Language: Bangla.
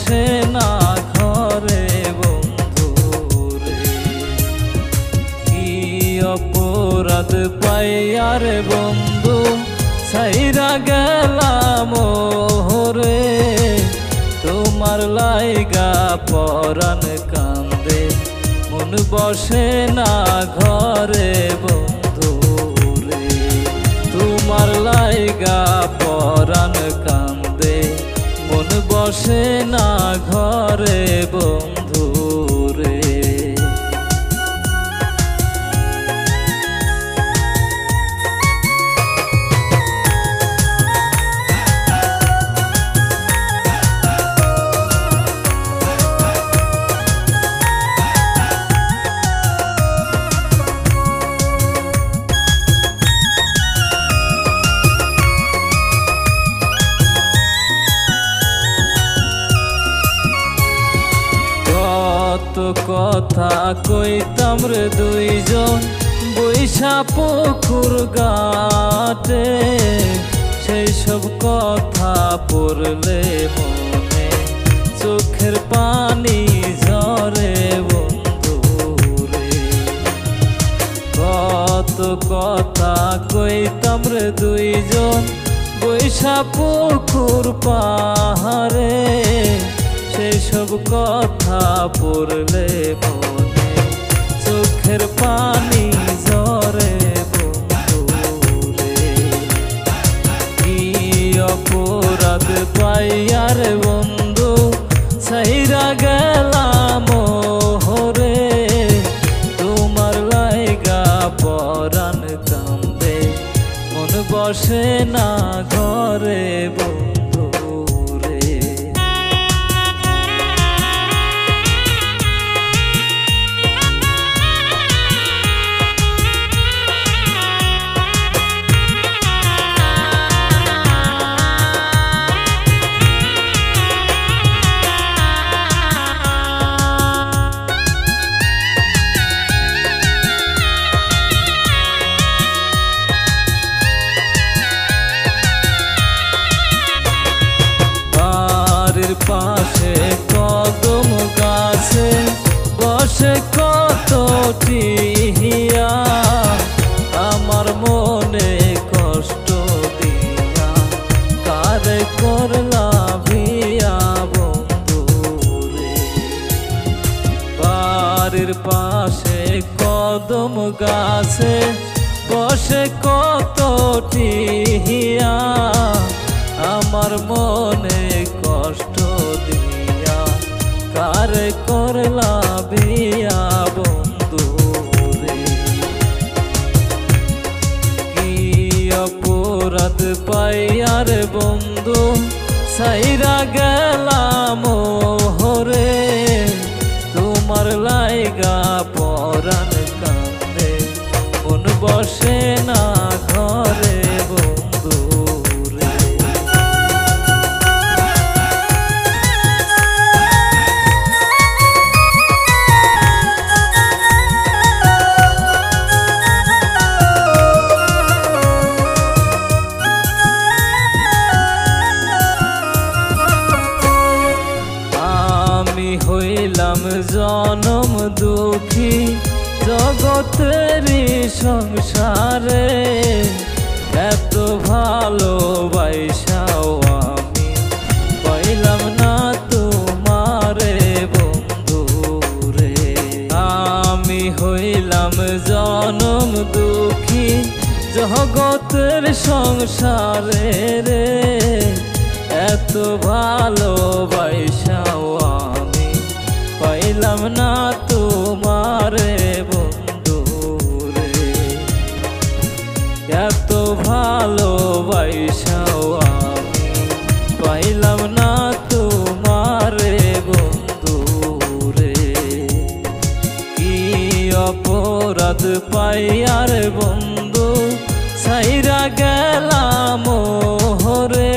বসে না ঘরে বন্ধু রে। কি অপরাধ পাইয়ার বন্ধু ছাইরা গেলাম রে। তোমার লাইগা পরাণ কান্দে মন বসে না ঘরে বন্ধু রে। তোমার লাইগা পরাণ কান্দে মন বসে না ঘরে বন্ধু রে। কথা কইতাম রে দুইজন বৈশা পুকুর ঘাটে। সেই সব কথা পড়লে মনে চোখের পানি ঝরে বন্ধু রে। কত কথা কইতাম রে দুইজন বৈশা পুকুর পাহাড়ে। সেই সব কথা পড়লে মনে চোখের পানি ঝরে বন্ধু রে। কি অপরাধ পাইয়ার বন্ধু ছাইরা গেলাম রে। তোমার লাইগা পরাণ কান্দে মন বসে না ঘরে বন্ধু। পাশে কদম গাছে বসে কত টিহিয়া আমার মনে কষ্ট দিয়া কারে করলা ভিয়া বন্ধু রে। বাড়ির পাশে কদম গাছে বসে কত টিহিয়া আমার মনে কষ্ট দিয়া কারে করলা বিয়া বন্ধু রে। কি অপরাধ পাইয়ার বন্ধু ছাইরা গেলাম রে। তোমার লাইগা পরাণ কান্দে মন বসে না ঘরে বন্ধু রে। হইলাম জনম দুঃখী জগতেরই সংসারে। এত ভালোবাসাও আমি পাইলাম না তোমারে বন্ধু রে। আমি হইলাম জনম দুঃখী জগতের সংসারে রে। এত ভালোবাসাও আমি পাইলাম না তোমারে বন্ধু রে। এত ভালোবাসাও আমি পাইলাম না তোমারে বন্ধু রে। কি অপরাধ পাইয়ার বন্ধু ছাইরা গেলাম রে।